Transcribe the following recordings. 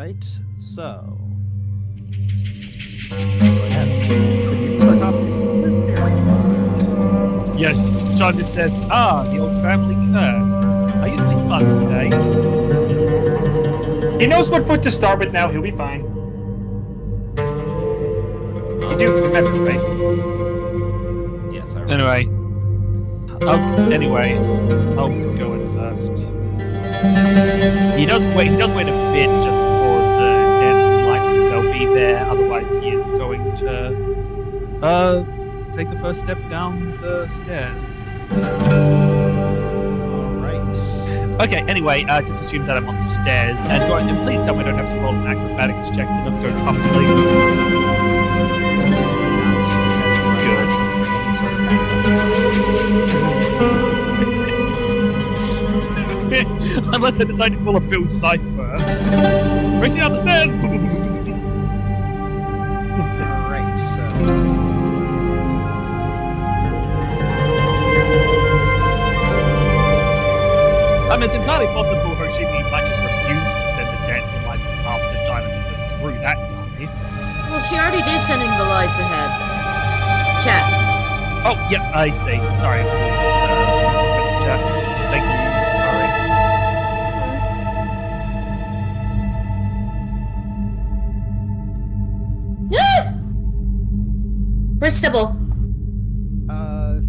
right. So. Yes. Could you start off with numbers there? Yes, John just says, the old family curse. Are you doing fun today? He knows what foot to start with now. He'll be fine. You do remember, right? Yes, I remember. Anyway, I'll go in first. He does wait a bit just for the dancing lights, and they'll be there. Otherwise, he is going to take the first step down the stairs. Alright. Okay, anyway, just assume that I'm on the stairs, and please tell me I don't have to roll an acrobatics check to not go tumbling. Unless I decide to pull a Bill Cipher. Racing down the stairs! Alright, so. I mean, it's entirely possible Hoshimi might just refuse to send the dancing lights after Shining because screw that guy. Well, she already did sending the lights ahead. Chat. Oh, yep, I see. Sorry, it was, chat. Thank you. Sorry. Where's Sybil?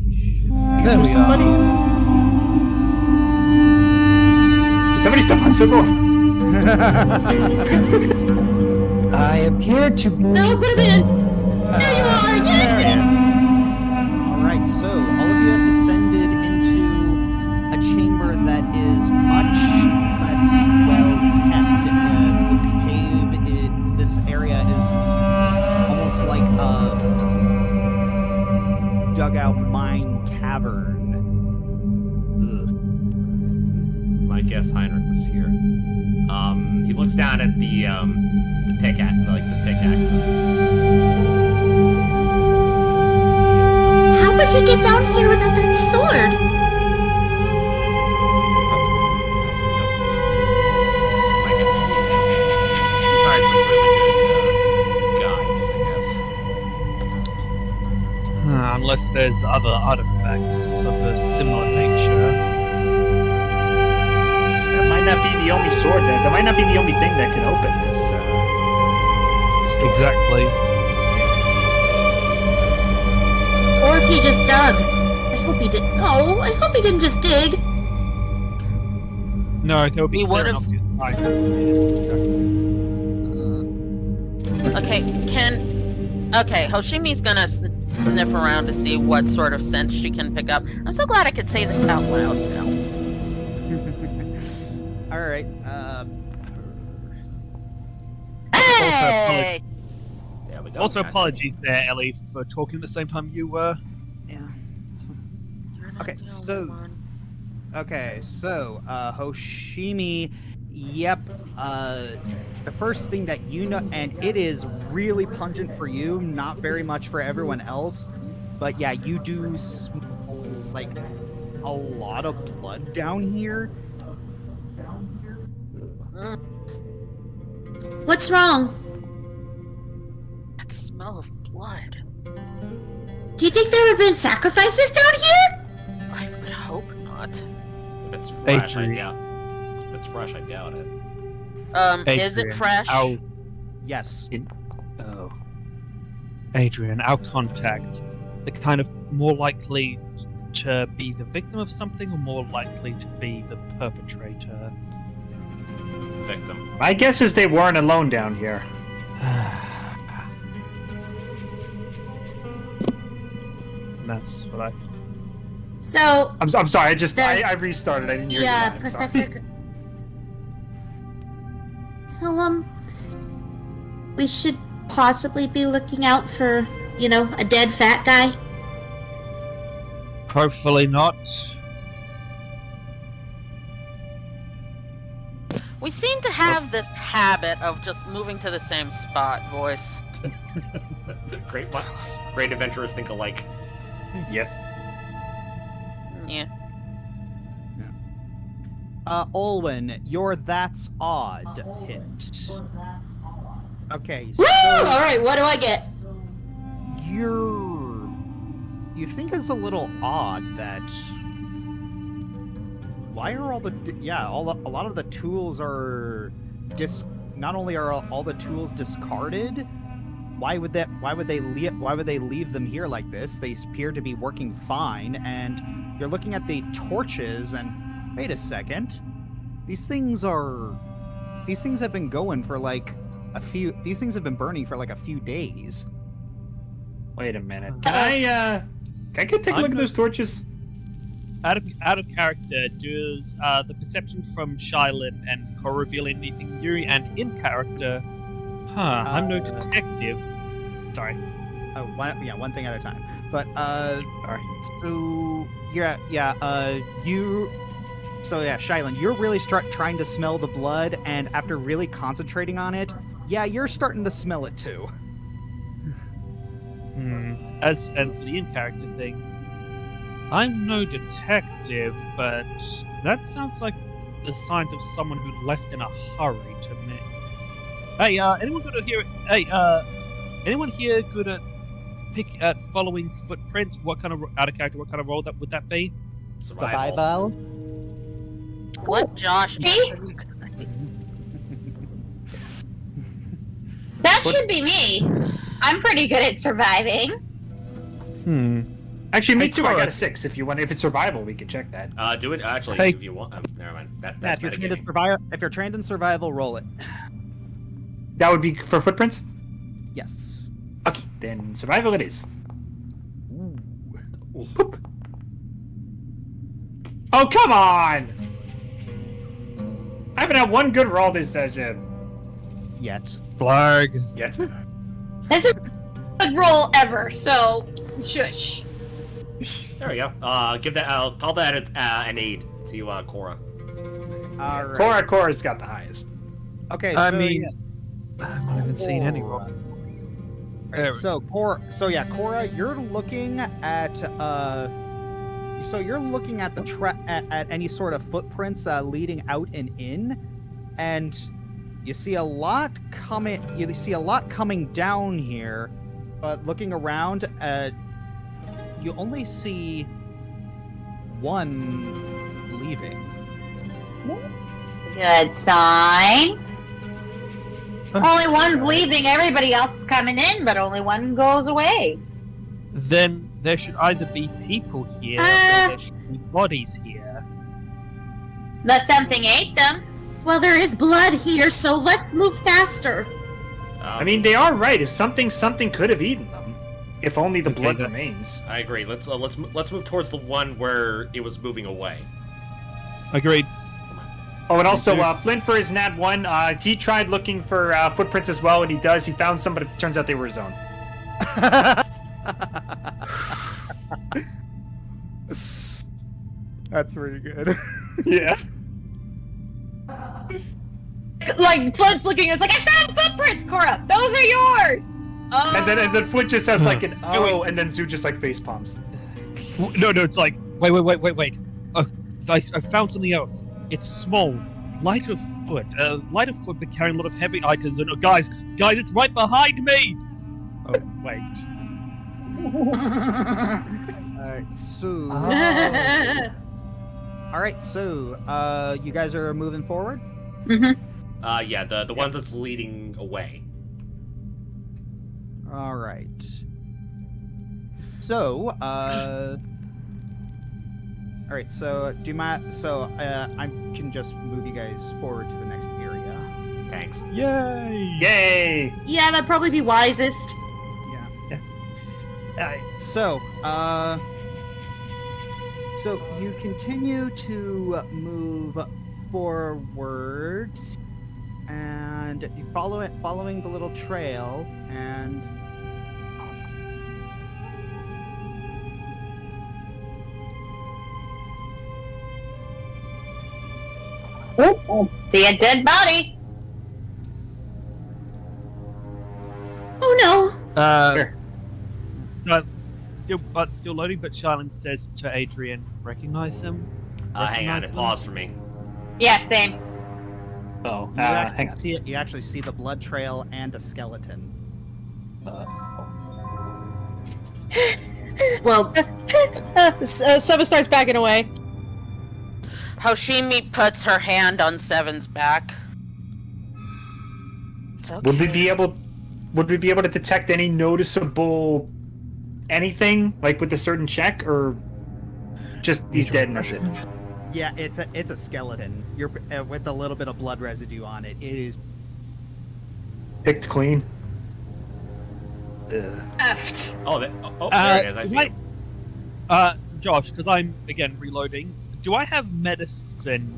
He should be There we somebody. Did somebody step on Sybil? I appear to be. No, put him in! There you are! There it Yes! is. Alright, so all of you have descended into a chamber that is much less well kept. The cave, this area is almost like a dugout mine cavern. My guess Heinrich was here. He looks down at the pickaxes. How would he get down here without that sword? I guess he's hired some really good guides, I guess. Unless there's other artifacts of a similar nature. That might not be the only sword that might not be the only thing that can open this. Door. Exactly. Or if he just dug. I hope he didn't. Oh, I hope he didn't just dig. No, there would be He clear would've- enough to Okay, Okay, Hoshimi's gonna sniff around to see what sort of scent she can pick up. I'm so glad I could say this out loud now. Alright, Hey! There we go. Also, apologies there, Ellie, for talking at the same time you were. yeah. You're not Okay, the only so- one. Okay, so, Hoshimi, yep, the first thing that you know, and it is really pungent for you, not very much for everyone else, but yeah, you do like a lot of blood down here. What's wrong? That smell of blood. Do you think there have been sacrifices down here? I would hope not. If it's fresh, Adrian. If it's fresh, I doubt it. Is it Adrian, fresh? Yes. Oh. Adrian, our contact, the kind of more likely to be the victim of something or more likely to be the perpetrator? Victim. My guess is they weren't alone down here. That's what I... So, I'm sorry. The- I restarted. I didn't hear yeah, you. I'm sorry. Professor. So, we should possibly be looking out for, a dead fat guy. Hopefully not. We seem to have this habit of just moving to the same spot, voice. Great adventurers think alike. Yes. Yeah. Olwen, your that's odd hint. Okay, Woo! so All right, what do I get? you think it's a little odd that why are all the a lot of the tools are not only are all the tools discarded, why would they leave them here like this? They appear to be working fine, and you're looking at the torches and wait a second. These things have been going for like these things have been burning for like a few days. Wait a minute. Can I take a look at those torches? Out of character, does the perception from Shylin and Cora reveal anything new? And in character, I'm no detective. Sorry. One thing at a time. But Sorry. Shylin, you're really trying to smell the blood, and after really concentrating on it, you're starting to smell it too. And for the in-character thing, I'm no detective, but that sounds like the signs of someone who left in a hurry to me. Hey, anyone good at anyone here good at following footprints? What kind of out of character? What kind of role would that be? Survival. What, Josh? Me? That should be me. I'm pretty good at surviving. Actually, me Hey, too. I got Cora. a 6. If you want, if it's survival, we can check that. Do it actually Hey. if you want. Never mind. That's If you're trained in survival, roll it. That would be for footprints. Yes. Okay, then survival it is. Ooh. Poop. Oh, come on! I haven't had one good roll this session. Yet. Flag. Yes. This is a good roll ever, so shush. There we go. Give that. I'll call that as an aid to Cora. All right. Cora's got the highest. Okay. I so, mean, I haven't seen any roll. Right, so Cora, you're looking at you're looking at the at any sort of footprints leading out and in, and you see a lot coming. You see a lot coming down here, but looking around, you only see one leaving. Good sign. Only one's leaving, everybody else is coming in, but only one goes away. Then there should either be people here or there should be bodies here. But something ate them. Well, there is blood here, so let's move faster. I mean, they are right. If something could have eaten them, if only the Okay, blood then. remains. I agree. Let's move towards the one where it was moving away. Agreed. Oh, and also, Mhm. Flint for his Nat 1, he tried looking for footprints as well, and he does. He found some, but it turns out they were his own. That's pretty good. Yeah. Like, Flint's looking, it's like, I found footprints, Cora! Those are yours! Oh. And then Flint just has like an Wait, wait. oh, and then Zoo just like face palms. No, it's like wait. Oh, I found something else. It's small, light of foot, but carrying a lot of heavy items. And guys, it's right behind me. Oh wait. Alright, so Oh. Alright, so you guys are moving forward? Yeah, the ones that's leading away. Alright. So, alright, so I can just move you guys forward to the next area. Thanks. Yay! Yay! Yeah, that'd probably be wisest. Yeah. Alright, so you continue to move forward, and you following the little trail, and See a dead body. Oh no! Here. No, still loading. But Charlene says to Adrian, "Recognize him." Hang on, Recognize and them? pause for me. Yeah, same. Oh, You hang on. you actually see the blood trail and a skeleton. Well, Seba starts backing away. Hoshimi puts her hand on Seven's back. It's okay. Would we be able to detect any noticeable anything like with a certain check, or just he's dead and that's it? Yeah, it's a skeleton. You're with a little bit of blood residue on it. It is Picked clean. Effed. Oh, there it is. I see it. Josh, because I'm again reloading. Do I have medicine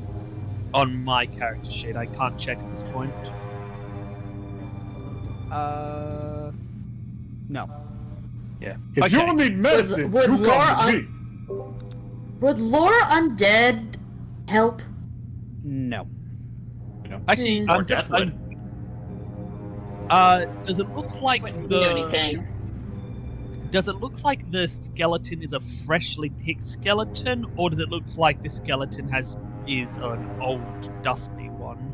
on my character sheet? I can't check at this point. no. Yeah. If Okay. you need medicine, Would you Laura come to me. Would Laura Undead help? No. Actually, Hmm. Or Deathwood. does it look like Wouldn't do anything. Does it look like the skeleton is a freshly picked skeleton, or does it look like the skeleton is an old, dusty one?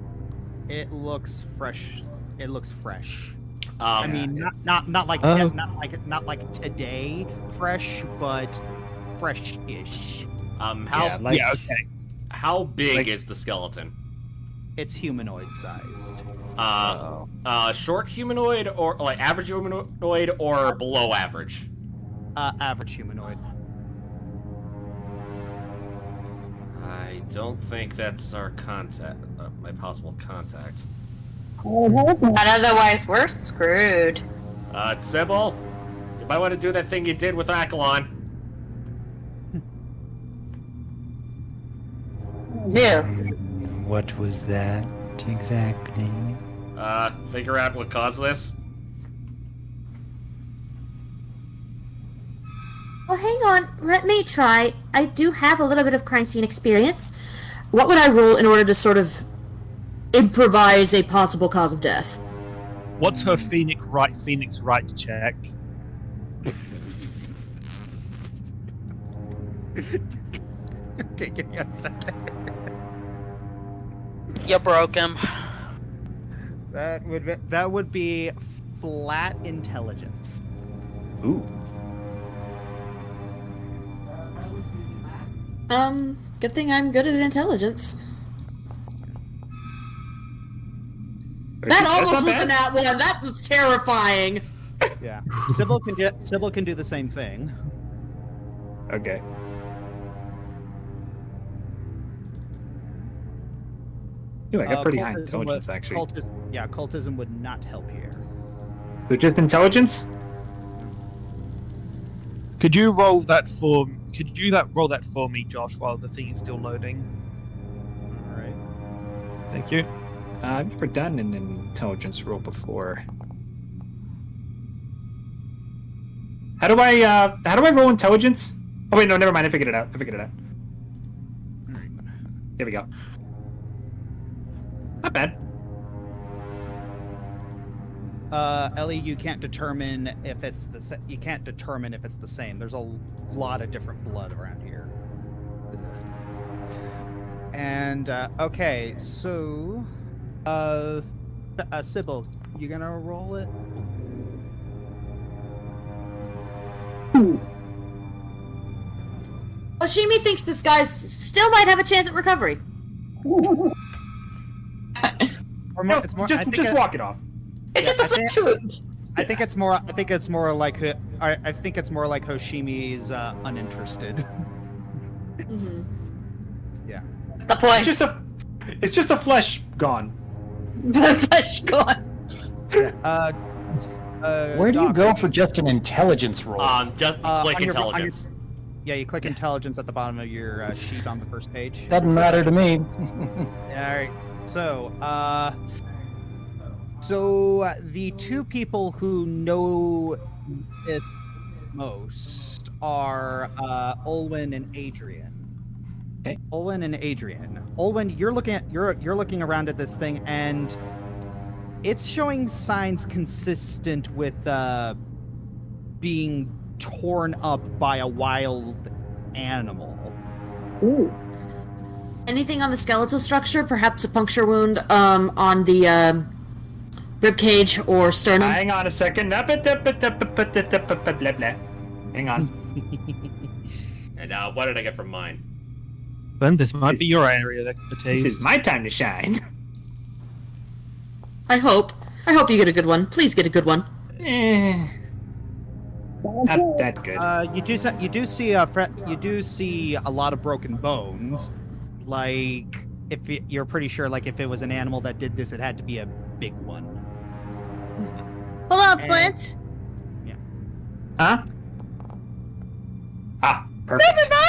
It looks fresh. It looks fresh. Um, I mean, not like Oh. not like today fresh, but fresh-ish. how Yeah, okay. how big Like- is the skeleton? It's humanoid sized. Short humanoid or like average humanoid or below average? Average humanoid. I don't think that's our contact. My possible contact. And otherwise, we're screwed. Sybil, you might want to do that thing you did with Akalon. Yeah. What was that exactly? Figure out what caused this. Well, hang on. Let me try. I do have a little bit of crime scene experience. What would I roll in order to sort of improvise a possible cause of death? What's her Phoenix right check? Okay, give me a second. You broke him. That would be flat intelligence. Ooh. Good thing I'm good at intelligence. That That's almost not was bad. a nat one. That was terrifying. Yeah. Sybil can do the same thing. Okay. Ooh, I got pretty high intelligence, actually. Cultism would not help here. So just intelligence? Could you roll that for? Could you roll that for me, Josh, while the thing is still loading? All right. Thank you. I've never done an intelligence roll before. How do I roll intelligence? Oh wait, no, never mind. I figured it out. There we go. Not bad. Ellie, you can't determine if it's the same. There's a lot of different blood around here. And okay, so Sybil, you gonna roll it? Oshimi thinks this guy still might have a chance at recovery. Or No, it's more. just walk it off. It's Yeah, just a flesh wound. I think it's more. I think it's more like Hoshimi's uninterested. Yeah. What's the point? It's just a flesh gone. The flesh gone. Where do you Doc, go for just an intelligence roll? Just on click your- on your- intelligence. Yeah, you click intelligence at the bottom of your sheet on the first page. Doesn't matter to me. All right. So, the two people who know it most are Olwen and Adrian. Okay. Olwen and Adrian. Olwen, you're looking around at this thing, and it's showing signs consistent with being torn up by a wild animal. Anything on the skeletal structure? Perhaps a puncture wound on the rib cage or sternum? Hang on a second. Blah, blah. Hang on. And what did I get from mine? Then this might be your area of expertise. This is my time to shine. I hope you get a good one. Please get a good one. Not that good. You do see a lot of broken bones. Like, if you're pretty sure, like, if it was an animal that did this, it had to be a big one. Hold on, And- Flint. Huh? Ah, perfect. Never mind.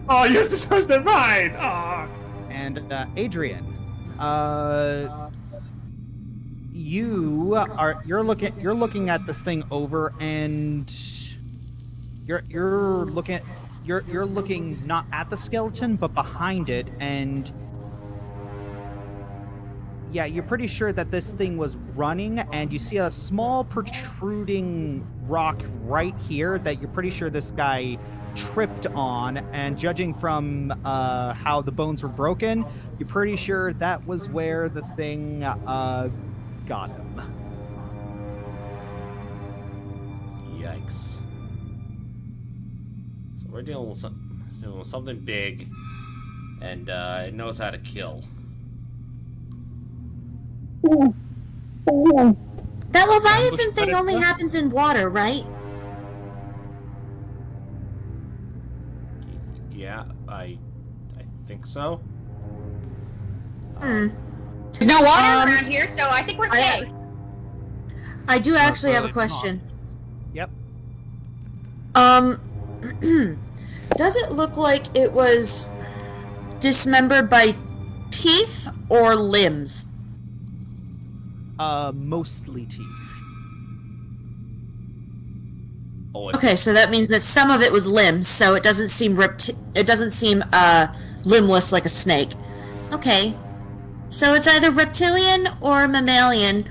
Oh, you're supposed to mine. Oh. And Adrian, you're looking at this thing over, and you're looking not at the skeleton but behind it, and yeah, you're pretty sure that this thing was running, and you see a small protruding rock right here that you're pretty sure this guy tripped on, and judging from how the bones were broken, you're pretty sure that was where the thing got him. Yikes. So we're dealing with something big, and it knows how to kill. That Leviathan thing only happens in water, right? Yeah, I think so. Hmm. There's no water around here, so I think we're safe. I do actually have a really question. Yep. Does it look like it was dismembered by teeth or limbs? Mostly teeth. Oh, Okay, so that means that some of it was limbs, so it doesn't seem limbless like a snake. Okay. So it's either reptilian or mammalian.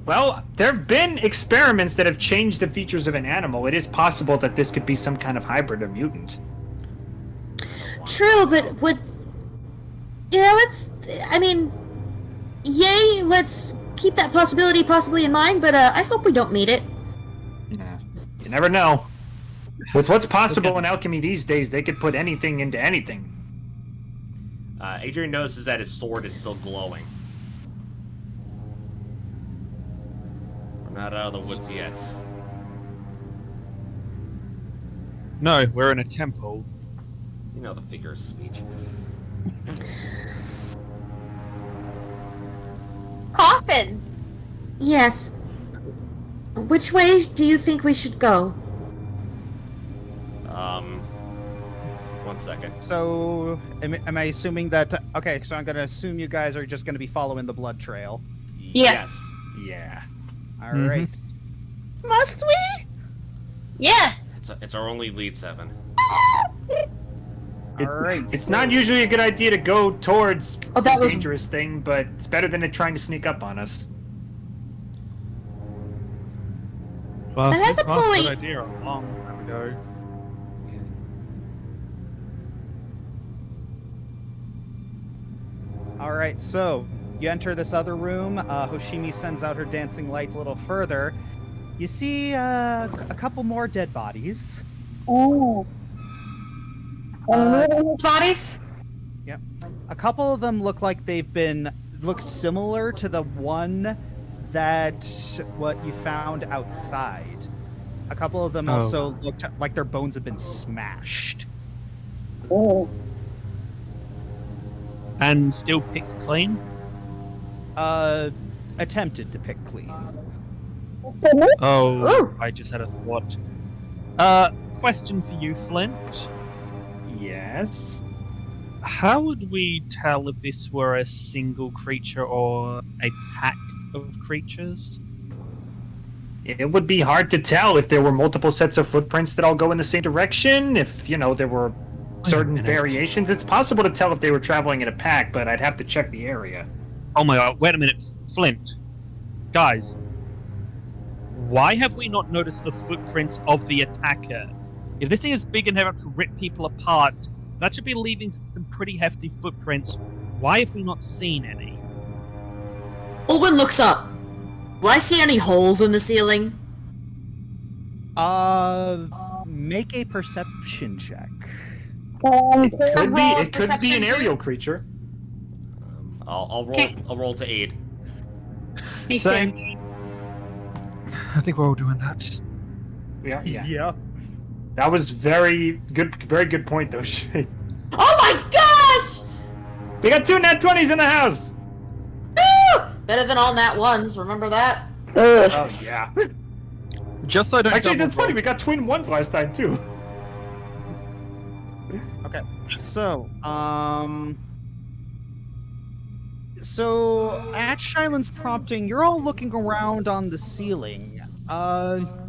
Well, there have been experiments that have changed the features of an animal. It is possible that this could be some kind of hybrid or mutant. True, but let's keep that possibility possibly in mind, but I hope we don't meet it. Yeah. You never know. With what's possible in alchemy these days, they could put anything into anything. Adrian notices that his sword is still glowing. We're not out of the woods yet. No, we're in a temple. You know the figure of speech. Coffins. Yes. Which way do you think we should go? 1 second. So, am I assuming that... Okay, so I'm going to assume you guys are just going to be following the blood trail. Yes. Yeah. All right. Must we? Yes. It's our only lead, 7. All right. It's not usually a good idea to go towards Oh, that a was- dangerous thing, but it's better than it trying to sneak up on us. Well, That has a that's a point. good idea a long time ago. All right, so you enter this other room. Hoshimi sends out her dancing lights a little further. You see a couple more dead bodies. Oh. Bodies? Yep. A couple of them look like look similar to the one that what you found outside. A couple of them also looked like their bones have been smashed. And still picked clean? Attempted to pick clean. Oh, Ooh. I just had a thought. Question for you, Flint. Yes. How would we tell if this were a single creature or a pack of creatures? It would be hard to tell if there were multiple sets of footprints that all go in the same direction. If, there were certain minute. variations. It's possible to tell if they were traveling in a pack, but I'd have to check the area. Oh my god, wait a minute, Flint. Guys, why have we not noticed the footprints of the attacker? If this thing is big enough to rip people apart, That should be leaving some pretty hefty footprints. Why have we not seen any? Olwen looks up. Do I see any holes in the ceiling? Make a perception check. It could be an aerial creature. I'll roll. Okay. I'll roll to aid. Me Same. too. I think we're all doing that. Yeah. Yeah. That was very good point, though. Shit. Oh my gosh! We got 2 nat 20s in the house! Woo! Better than all nat ones, remember that? Oh, yeah. Just so I don't Actually, double that's funny. roll. We got twin 1s last time, too. Okay. So, So, at Shylin's prompting, you're all looking around on the ceiling.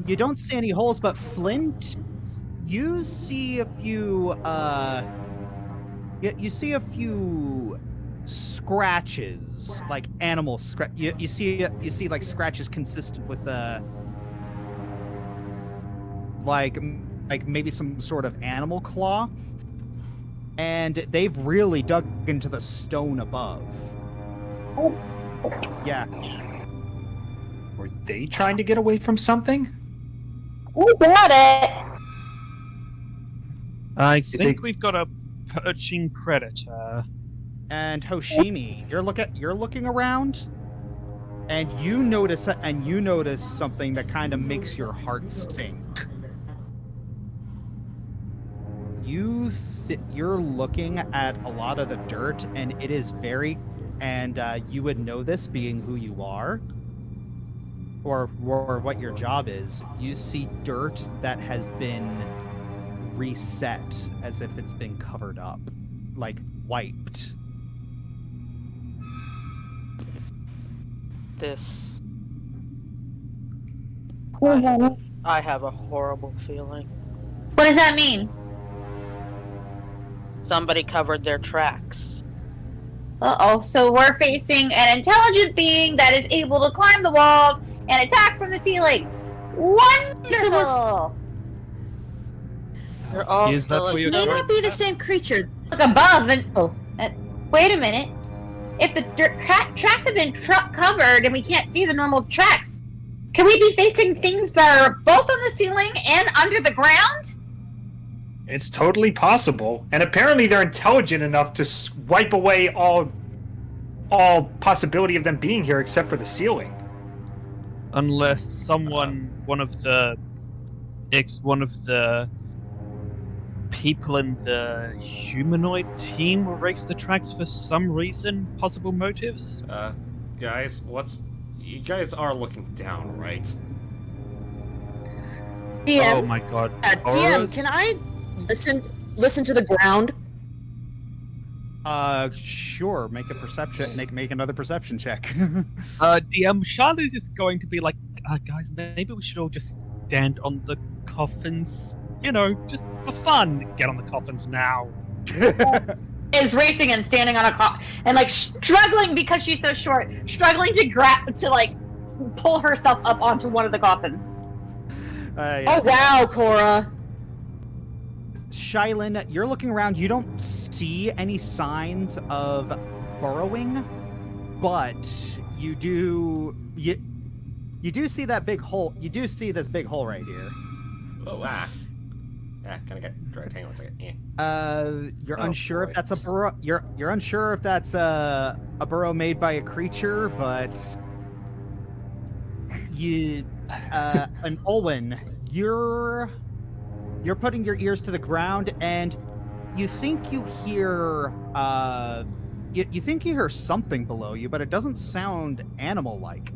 You don't see any holes, but Flint, you see a few, you see a few scratches, like animal scratch. You see like scratches consistent with, like maybe some sort of animal claw. And they've really dug into the stone above. Yeah. Were they trying to get away from something? We got it. I think we've got a perching predator. And Hoshimi, you're looking around, and you notice something that kind of makes your heart sink. You're looking at a lot of the dirt, and it is very, and you would know this being who you are, or what your job is. You see dirt that has been reset as if it's been covered up, like wiped. This. What I have a horrible feeling. does that mean? Somebody covered their tracks. Uh-oh, so we're facing an intelligent being that is able to climb the walls and attack from the ceiling. Wonderful! They're all Is that still what you're May doing? not be the same creature. Look above and... Oh. Wait a minute. If the tracks have been covered and we can't see the normal tracks, can we be facing things that are both on the ceiling and under the ground? It's totally possible. And apparently they're intelligent enough to wipe away all possibility of them being here except for the ceiling. Unless one of the people in the humanoid team erased the tracks for some reason, possible motives. Guys, you guys are looking down, right? DM, Oh my god. DM, Horrors? can I listen to the ground? Sure. Make a perception. Make another perception check. DM, Charlie's is going to be like, guys, maybe we should all just stand on the coffins. You know, just for fun. Get on the coffins now. Is racing and standing on a and like struggling because she's so short, struggling to like pull herself up onto one of the coffins. Yeah. Oh wow, Cora. Shylin, you're looking around. You don't see any signs of burrowing, but you do see that big hole. You do see this big hole right here. Oh, yeah, kind of got dragged. Hang on a second. You're Oh, unsure boy. if that's a burrow. You're unsure if that's a burrow made by a creature, but an Olwen, you're putting your ears to the ground, and you think you hear you think you hear something below you, but it doesn't sound animal-like.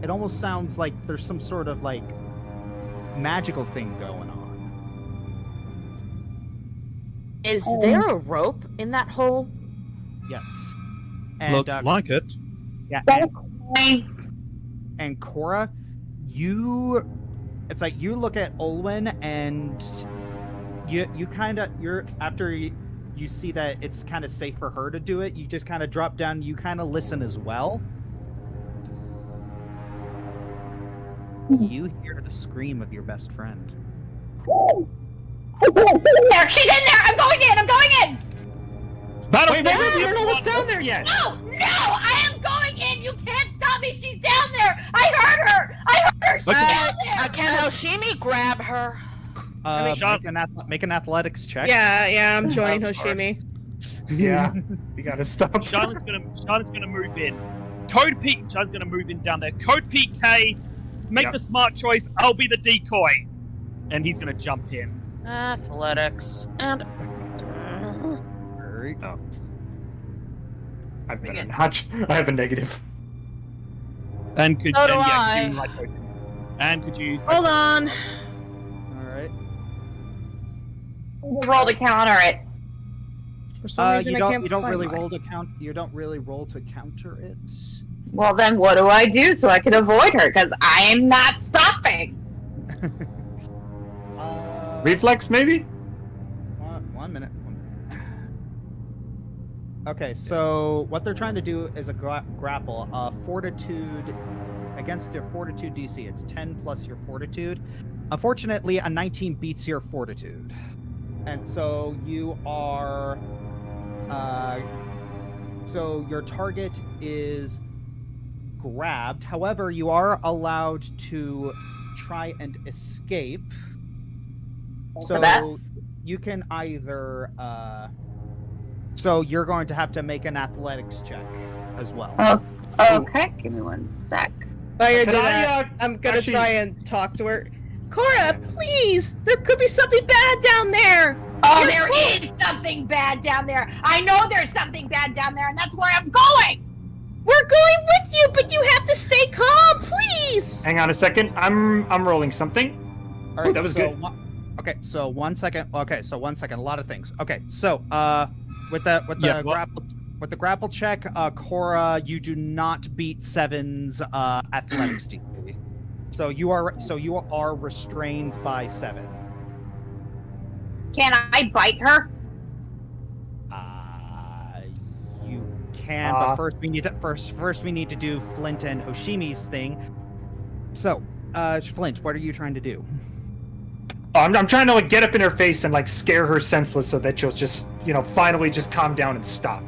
It almost sounds like there's some sort of like magical thing going on. Is there a rope in that hole? Yes. And Looks like it. yeah, and Cora, it's like you look at Olwen, and after you see that it's kind of safe for her to do it, you just kind of drop down, you kind of listen as well. You hear the scream of your best friend. There, she's in there. I'm going in. I'm going in. Wait, we don't know what's down there yet. No, I am going in. You can't stop me. She's down there. I heard her. She's down there. Can Hoshimi grab her? Make an athletics check. Yeah, I'm joining Hoshimi. Yeah, we gotta stop. Charlotte's gonna move in. Charlotte's gonna move in down there. Code PK, make the smart choice. I'll be the decoy, and he's gonna jump in. Athletics and. Oh. I better not. I have a negative. And could So do and, yeah, I. you like Hoshimi. And could you use Hold on. All right. Roll to counter it. For some reason, I can't you don't find really mine. roll to count. You don't really roll to counter it. Well, then what do I do so I can avoid her? Because I am not stopping. Reflex, maybe? One minute. Okay, so what they're trying to do is a grapple. Fortitude against your fortitude DC. It's 10 plus your fortitude. Unfortunately, a 19 beats your fortitude, and so you are. So your target is grabbed. However, you are allowed to try and escape. For that? So you can either. So you're going to have to make an athletics check as well. Oh, okay. Give me one sec. While you're Can doing I, that, I'm gonna actually- try and talk to her. Cora, please! There could be something bad down there! Oh, You're there cool. is something bad down there. I know there's something bad down there, and that's where I'm going. We're going with you, but you have to stay calm, please! Hang on a second. I'm rolling something. All right, that was so good. Okay, so 1 second. Okay, so 1 second. A lot of things. Okay, so with the Yeah, what? grapple check, Cora, you do not beat Seven's athletics DC. So you are restrained by 7. Can I bite her? You can, but first we need to do Flint and Hoshimi's thing. So, Flint, what are you trying to do? Oh, I'm trying to like get up in her face and like scare her senseless so that she'll just, finally just calm down and stop.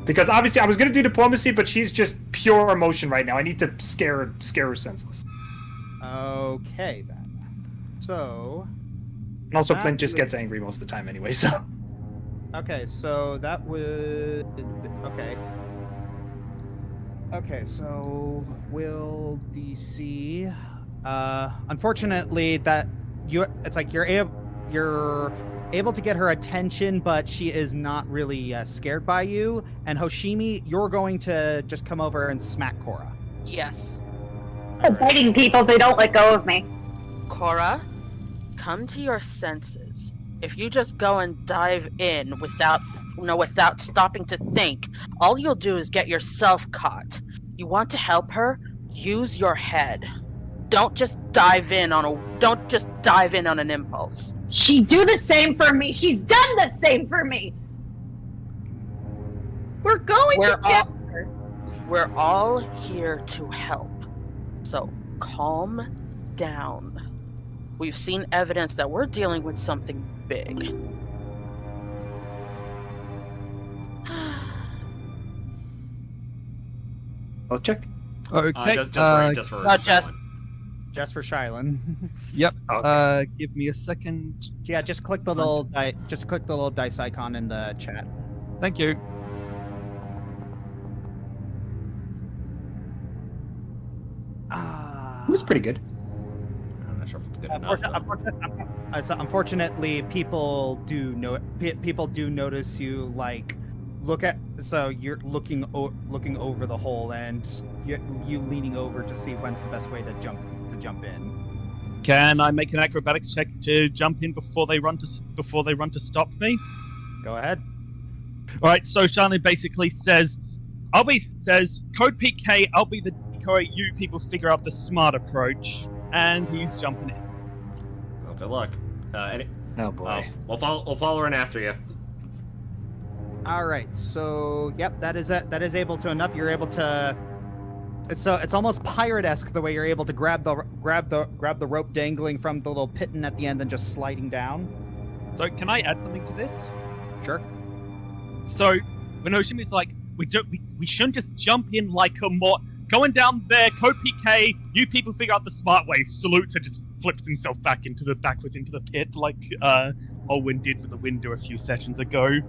Because obviously I was gonna do diplomacy, but she's just pure emotion right now. I need to scare her senseless. Okay then. So. And also That Flint just would- gets angry most of the time anyway, so. Okay, so that would. Okay. Okay, so will DC. Unfortunately, it's like you're able to get her attention, but she is not really scared by you. And Hoshimi, you're going to just come over and smack Cora. Yes. I'm biting people. They don't let go of me. Cora, come to your senses. If you just go and dive in without stopping to think, all you'll do is get yourself caught. You want to help her? Use your head. Don't just dive in on an impulse. She do the same for me. She's done the same for me. We're going We're all here to help. So calm down. We've seen evidence that we're dealing with something big. Let's check. Okay. Just for Just for Shylin. Yep. Okay. Give me a second. Yeah, just click the little dice icon in the chat. Thank you. It was pretty good. I'm not sure if it's good enough. though. Unfortunately, people do notice you. Like, so you're looking over the hole, and you leaning over to see when's the best way to jump in. Can I make an acrobatics check to jump in before they run to stop me? Go ahead. All right. So Charlie basically says, code PK. I'll be the decoy. You people figure out the smart approach, and he's jumping in. Oh, good luck. Oh boy. We'll follow her in after you. All right. So, yep, that is able to enough. You're able to. It's almost pirate-esque the way you're able to grab the rope dangling from the little pitton at the end and just sliding down. So can I add something to this? Sure. So when Hoshimi's like, we shouldn't just jump in like a going down there, code PK, you people figure out the smart way, salutes and just flips himself backwards into the pit like Olwyn did with the window a few sessions ago.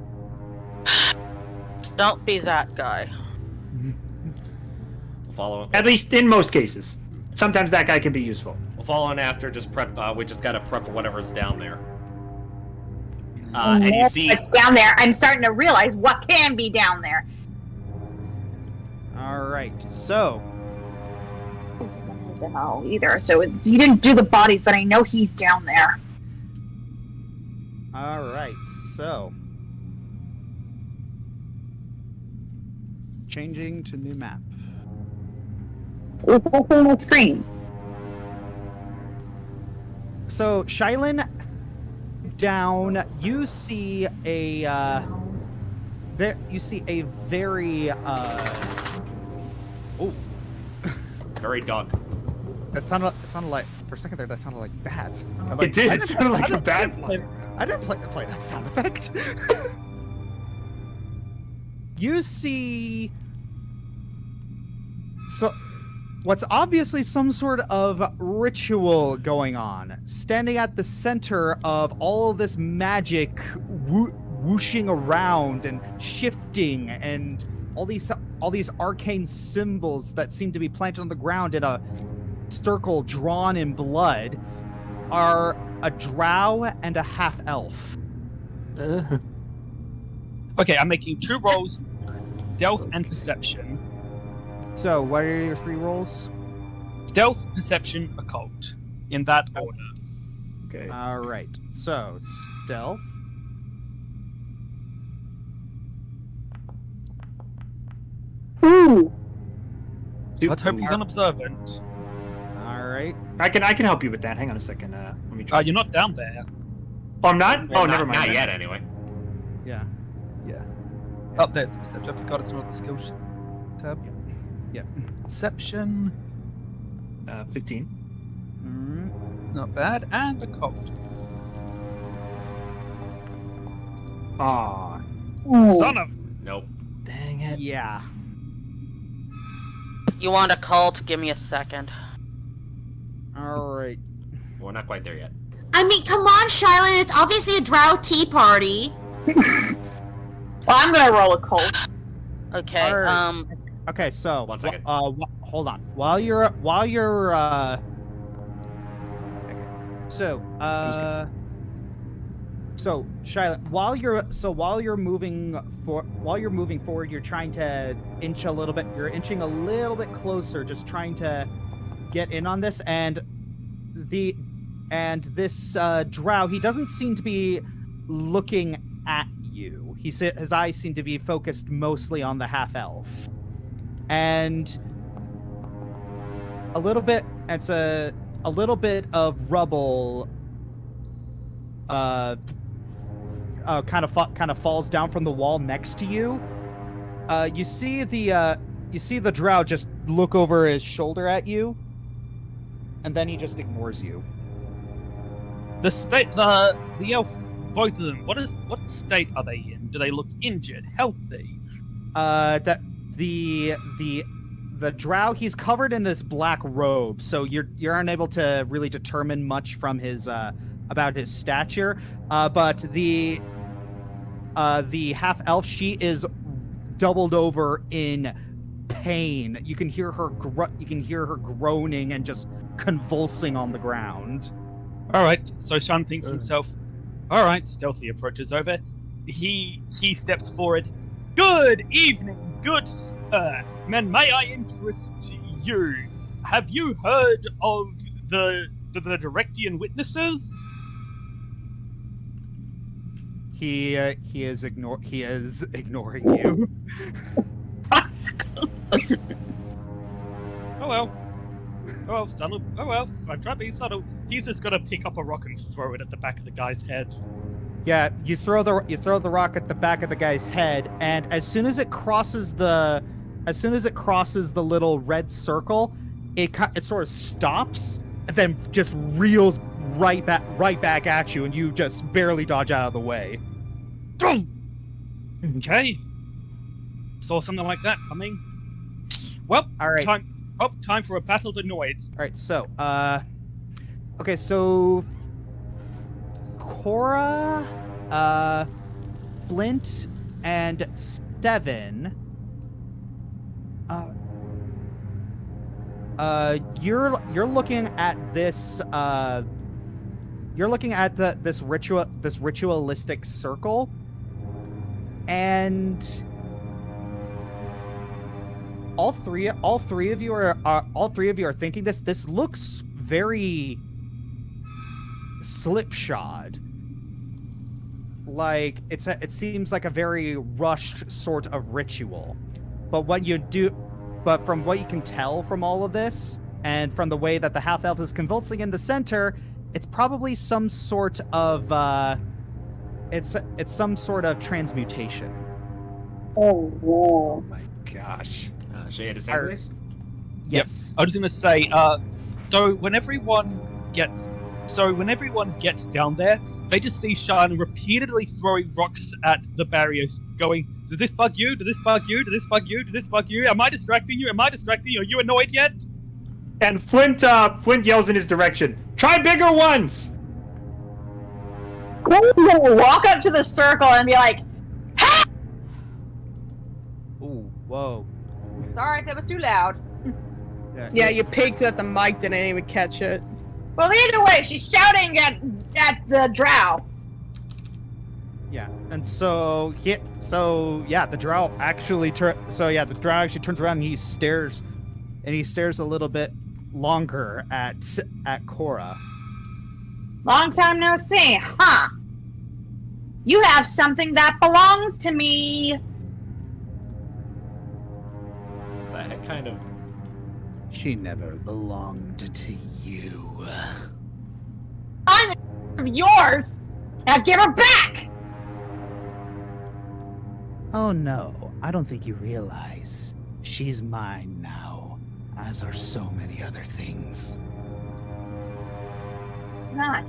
Don't be that guy. We'll follow. At least in most cases. Sometimes that guy can be useful. We'll follow in after. Just prep. We just gotta prep for whatever's down there. And you see what's down there. I'm starting to realize what can be down there. All right. So I don't know either. So you didn't do the bodies, but I know he's down there. all right. So changing to new map. It's also on the screen. So Shylin, down, you see a very very dog. that sounded like, for a second there, that sounded like bats. I'm It did. It sounded like a bad one. I didn't play that sound effect. You see what's obviously some sort of ritual going on, standing at the center of all of this magic whooshing around and shifting, and all these arcane symbols that seem to be planted on the ground in a circle drawn in blood, are a drow and a half-elf. Okay, I'm making 2 rolls, stealth and perception. So, what are your 3 rolls? Stealth, perception, occult. In that order. Okay. All right. So, stealth. Ooh. Let's hope he's unobservant. All right. I can help you with that. Hang on a second. Let me try. You're not down there. Oh, I'm not? Well, oh, never mind. Not then. yet, anyway. Yeah. Oh, there's the perception. I forgot it's not the skills tab. Yep. Perception, 15. not bad. And occult. Aw. Son of... Nope. Dang it. Yeah. You want a cult? Give me a second. All right. We're not quite there yet. I mean, come on, Shylin. It's obviously a drow tea party. Well, I'm gonna roll a cold. Okay. Alright. Okay, so 1 second. hold on. While you're okay. So Shylin, while you're moving forward, you're trying to inch a little bit. You're inching a little bit closer, just trying to get in on this. And this drow, he doesn't seem to be looking at you. His eyes seem to be focused mostly on the half elf, and a little bit of rubble kind of falls down from the wall next to you. You see the drow just look over his shoulder at you, and then he just ignores you. The elf, both of them. What state are they in? Do they look injured, healthy? The drow, he's covered in this black robe, so you're unable to really determine much from his about his stature. But the half elf, she is doubled over in pain. You can hear her groaning and just convulsing on the ground. All right. So Sean thinks to himself, all right, stealthy approaches over. He steps forward. Good evening, good sir. Man, may I interest you? Have you heard of the Directian witnesses? He is ignoring you. Oh well, subtle. Oh well, I'm trying to be subtle. He's just gonna pick up a rock and throw it at the back of the guy's head. Yeah, you throw the rock at the back of the guy's head, and as soon as it crosses the little red circle, it sort of stops and then just reels right back at you, and you just barely dodge out of the way. Okay. Saw something like that coming. Well, All right. time for a battle of noids. All right, so okay, so Cora, Flint, and Steven, you're looking at this you're looking at this ritualistic circle, and all three of you are thinking this looks very slipshod. Like it seems like a very rushed sort of ritual. But from what you can tell from all of this, and from the way that the half elf is convulsing in the center, it's probably some sort of it's some sort of transmutation. Oh, whoa. My gosh. Shade is that Yes. I was going to say, so when everyone gets down there, they just see Shan repeatedly throwing rocks at the barriers, going, "Does this bug you? Does this bug you? Does this bug you? Does this bug you? Am I distracting you? Am I distracting you? Are you annoyed yet?" And Flint yells in his direction, "Try bigger ones!" Cora's gonna walk up to the circle and be like, "Ha!" Ooh, whoa. Sorry if that was too loud. Yeah, you peeked at the mic, didn't even catch it. Well, either way, she's shouting at the drow. Yeah, and the drow actually turns around and he stares a little bit longer at Cora. Long time no see, huh? You have something that belongs to me. The heck kind of... She never belonged to you. I'm of yours. Now give her back. Oh no, I don't think you realize. She's mine now, as are so many other things. Not.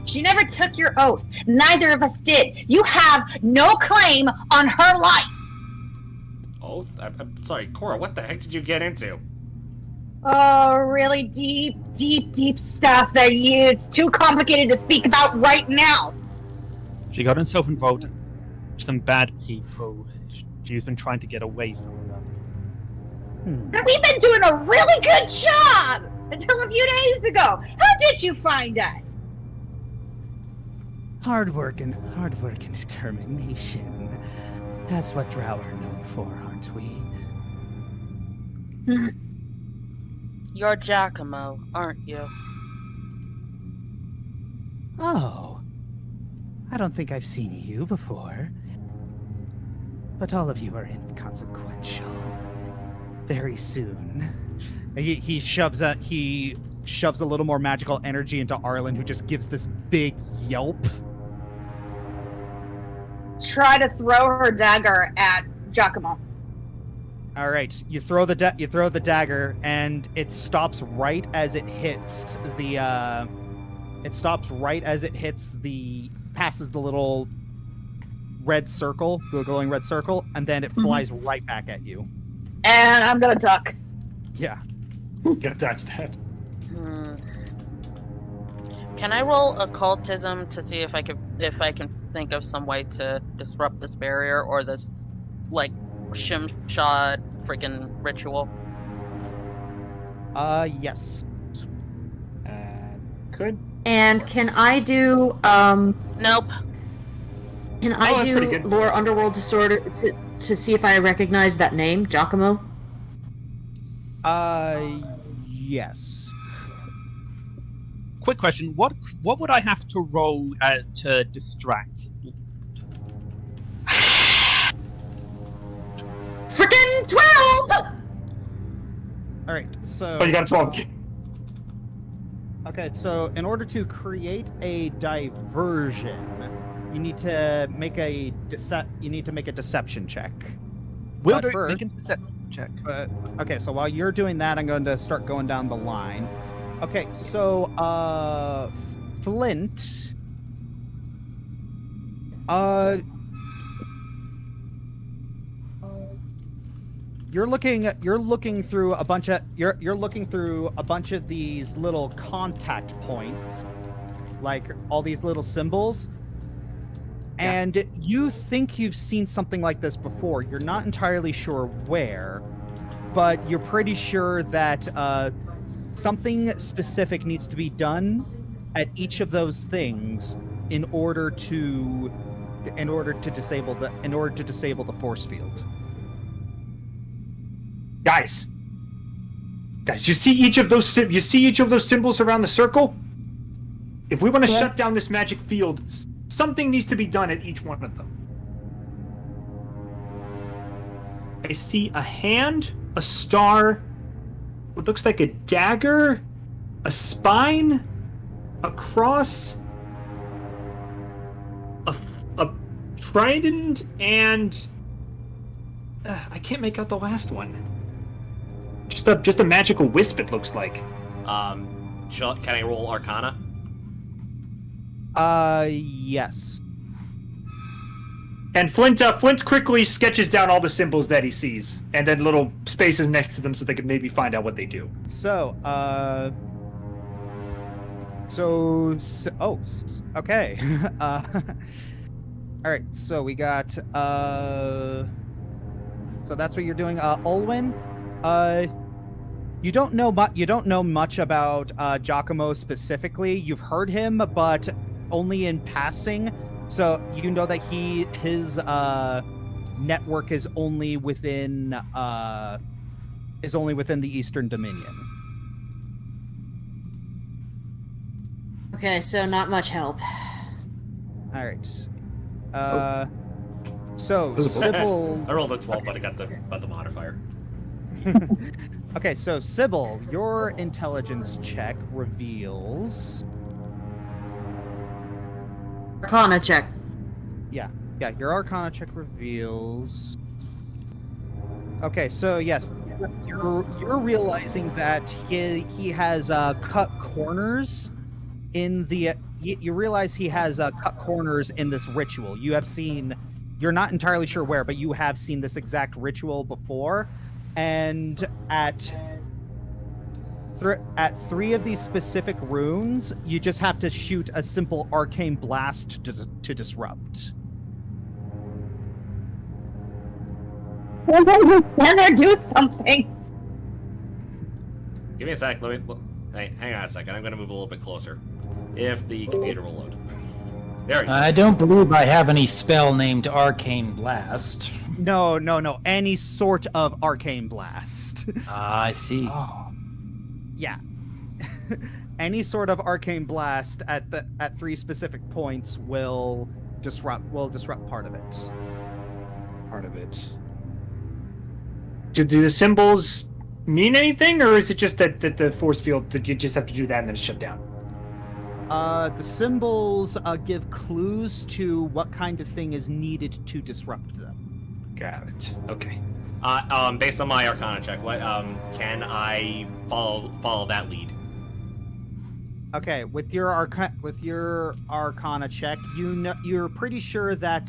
She never took your oath. Neither of us did. You have no claim on her life. Oath? I'm sorry, Cora, what the heck did you get into? Oh, really deep stuff that it's too complicated to speak about right now. She got herself involved with some bad people. She's been trying to get away from them. We've been doing a really good job until a few days ago. How did you find us? Hard work and determination. That's what drow are known for, aren't we? You're Giacomo, aren't you? Oh. I don't think I've seen you before. But all of you are inconsequential. Very soon. He shoves a little more magical energy into Arlen, who just gives this big yelp. Try to throw her dagger at Giacomo. All right, you throw the dagger, and it stops right as it hits the. Passes the little red circle, the glowing red circle, and then it flies right back at you. And I'm gonna duck. Yeah. Gotta dodge that. Can I roll occultism to see if I can think of some way to disrupt this barrier or this like shimshad freaking ritual? Yes. Could. And can I do Nope. Can I that's pretty do good. lore underworld disorder to see if I recognize that name, Giacomo? Yes. Quick question: What would I have to roll to distract? Frickin' 12! All right. So. Oh, you got 12. Okay. So, in order to create a diversion, you need to make a deception check. Will But do. first- Make a deception check. Okay, so while you're doing that, I'm going to start going down the line. Okay, so Flint, you're looking through a bunch of these little contact points, like all these little symbols. And you think you've seen something like this before. You're not entirely sure where, but you're pretty sure that something specific needs to be done at each of those things in order to disable the force field. Guys, you see each of those symbols around the circle? If we want to shut down this magic field, something needs to be done at each one of them. I see a hand, a star, what looks like a dagger, a spine, a cross, a trident, and I can't make out the last one. Just a magical wisp, it looks like. Can I roll Arcana? Yes. And Flint quickly sketches down all the symbols that he sees, and then little spaces next to them so they can maybe find out what they do. So, okay. All right. So we got. So that's what you're doing, Olwen. You don't know much about Giacomo specifically. You've heard him, but only in passing. So you know that his network is only within the Eastern Dominion. Okay, so not much help. All right. So Sybil. I rolled a 12, but I got the modifier. Okay, so Sybil, your intelligence check reveals. Arcana check. Yeah, your Arcana check reveals. Okay, so yes, you're realizing that he has cut corners in the. You realize he has cut corners in this ritual. You have seen. You're not entirely sure where, but you have seen this exact ritual before, and at 3 of these specific runes, you just have to shoot a simple arcane blast to disrupt. Stand there, do something. Give me a sec. Hang on a second. I'm going to move a little bit closer. If the computer will load. There we go. I don't believe I have any spell named Arcane Blast. No. Any sort of arcane blast. I see. Yeah. Any sort of arcane blast at 3 specific points will disrupt part of it. Do the symbols mean anything, or is it just that the force field that you just have to do that and then it's shut down? The symbols give clues to what kind of thing is needed to disrupt them. Got it. Okay. Based on my Arcana check, what can I follow that lead? Okay, with your Arcana check, you're pretty sure that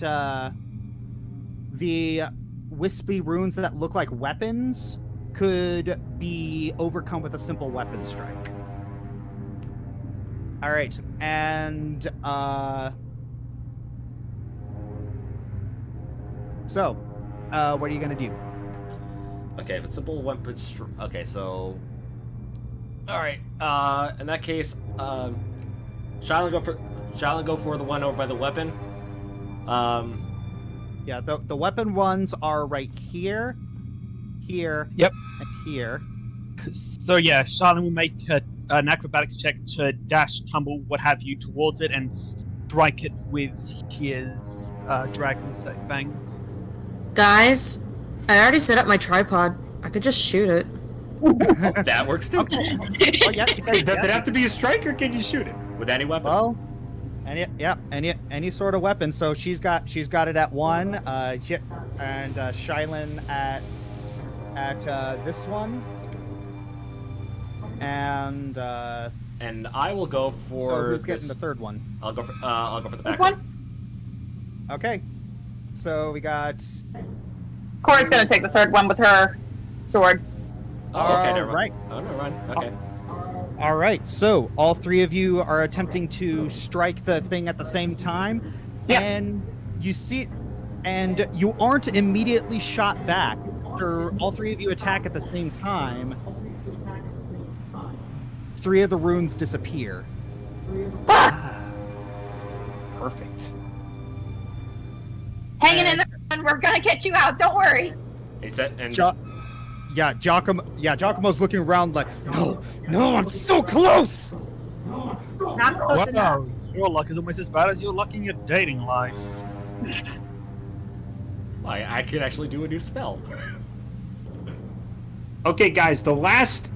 the wispy runes that look like weapons could be overcome with a simple weapon strike. All right, and so what are you gonna do? Okay, if it's simple weapon okay, so all right. In that case, shall I go for the one over by the weapon? Yeah, the weapon ones are right here, here, Yep. and here. So yeah, Charlene will make an acrobatics check to dash, tumble, what have you, towards it and strike it with his dragon fangs. Guys, I already set up my tripod. I could just shoot it. That works too. Oh, yeah, Does it have to be a strike, or can you shoot it? With any weapon? Well, any sort of weapon. So she's got it at 1, and Shylin at this one, and And I will go for. So who's getting this- the third one? I'll go for the back Which one. one? Okay. So we got. Cora's gonna take the third one with her sword. Oh, okay, never Alright. mind. Oh, never mind. Okay. All right. So all three of you are attempting to strike the thing at the same time, Yep. and you see, and you aren't immediately shot back. After all three of you attack at the same time, three of the runes disappear. Perfect. Hanging in there, and we're gonna get you out. Don't worry. He said, and Giacomo's looking around like, no, I'm so close. Not close enough. Wow, your luck is almost as bad as your luck in your dating life. I can actually do a new spell. Okay, guys, the last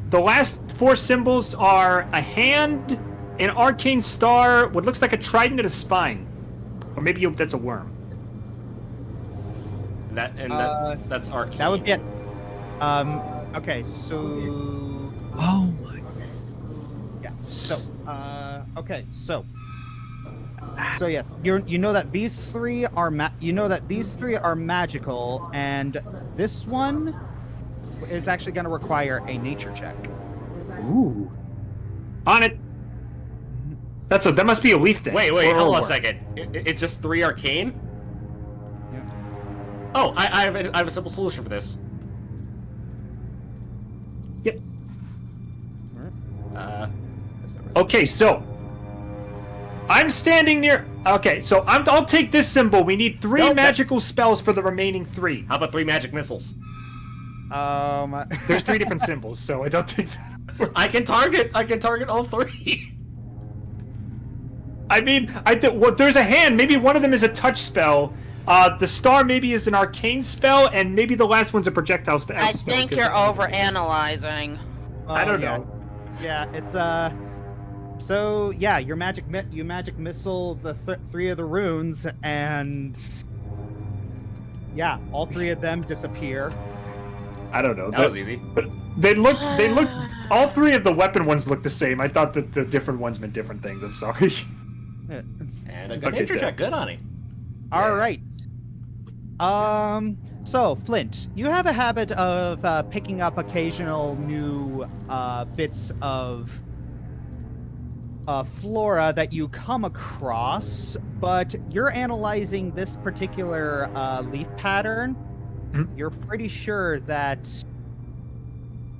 4 symbols are a hand, an arcane star, what looks like a trident, and a spine. Or maybe that's a worm. That's arcane. That would be it. Okay, so Oh my. yeah, so okay, so yeah, you know that these three are magical, and this one is actually going to require a nature check. Ooh. On it. That must be a leaf thing. Wait, Or hold on a worm. second. It's just 3 arcane? Yeah. Oh, I have a simple solution for this. Yep. Uh, Okay, so I'm standing near. Okay, so I'll take this symbol. We need 3 No, magical spells for the remaining 3. how about 3 magic missiles? There's 3 different symbols, so I don't think. I can target all 3. I mean, there's a hand. Maybe one of them is a touch spell. The star maybe is an arcane spell, and maybe the last one's a projectile spell. I think you're overanalyzing. I don't yeah. know. Yeah, it's so yeah, your magic missile the 3 of the runes, and yeah, all 3 of them disappear. I don't know. That was easy. But they look. All 3 of the weapon ones look the same. I thought that the different ones meant different things. I'm sorry. And a good Okay, nature good. check. Good on it. All right. So Flint, you have a habit of picking up occasional new bits of flora that you come across, but you're analyzing this particular leaf pattern. Mhm. You're pretty sure that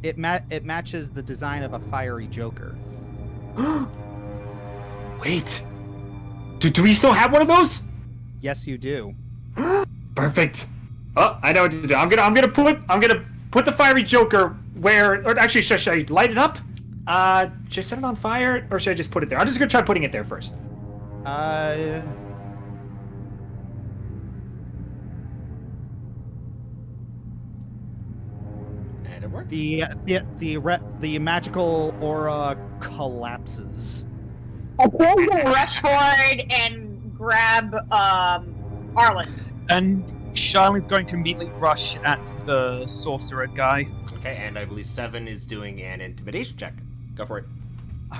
it matches the design of a fiery Joker. Wait. Do we still have one of those? Yes, you do. Perfect. Oh, I know what to do. I'm gonna put the fiery Joker where, or actually, should I light it up? Should I set it on fire, or should I just put it there? I'm just gonna try putting it there first. And it worked. The magical aura collapses. I'm going to rush forward and grab Arlen. And Charlene's going to immediately rush at the sorcerer guy. Okay, and I believe 7 is doing an intimidation check. Go for it.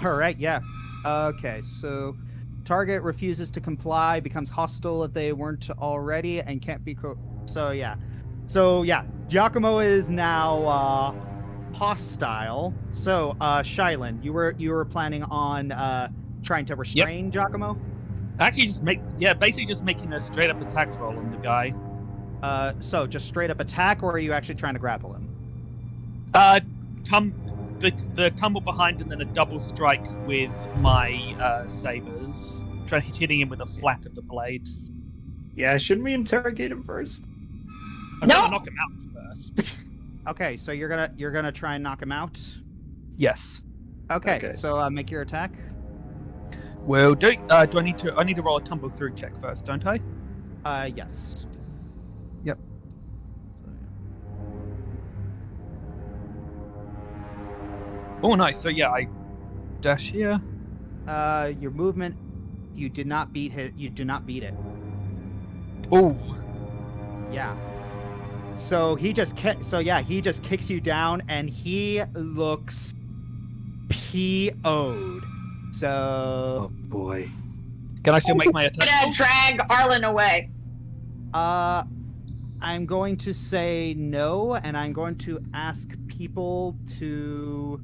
All right, yeah. Okay, so target refuses to comply, becomes hostile if they weren't already, and can't be. So yeah, Giacomo is now hostile. So Shylin, you were planning on trying to restrain Giacomo. Actually, basically just making a straight up attack roll on the guy. So just straight up attack, or are you actually trying to grapple him? The tumble behind and then a double strike with my sabers, hitting him with the flat of the blades. Yeah, shouldn't we interrogate him first? I'm gonna knock him out first. Okay, so you're gonna try and knock him out. Yes. Okay. So make your attack. Well, do I need to roll a tumble through check first, don't I? Yes. Yep. Oh, nice. So yeah, I dash here. Your movement, you did not beat it. You do not beat it. Oh. Yeah. So he just kicks you down, and he looks PO'd. So, boy. Can I still make my attack? I'm gonna drag Arlen away. I'm going to say no, and I'm going to ask people to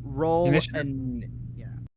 roll Initiative. an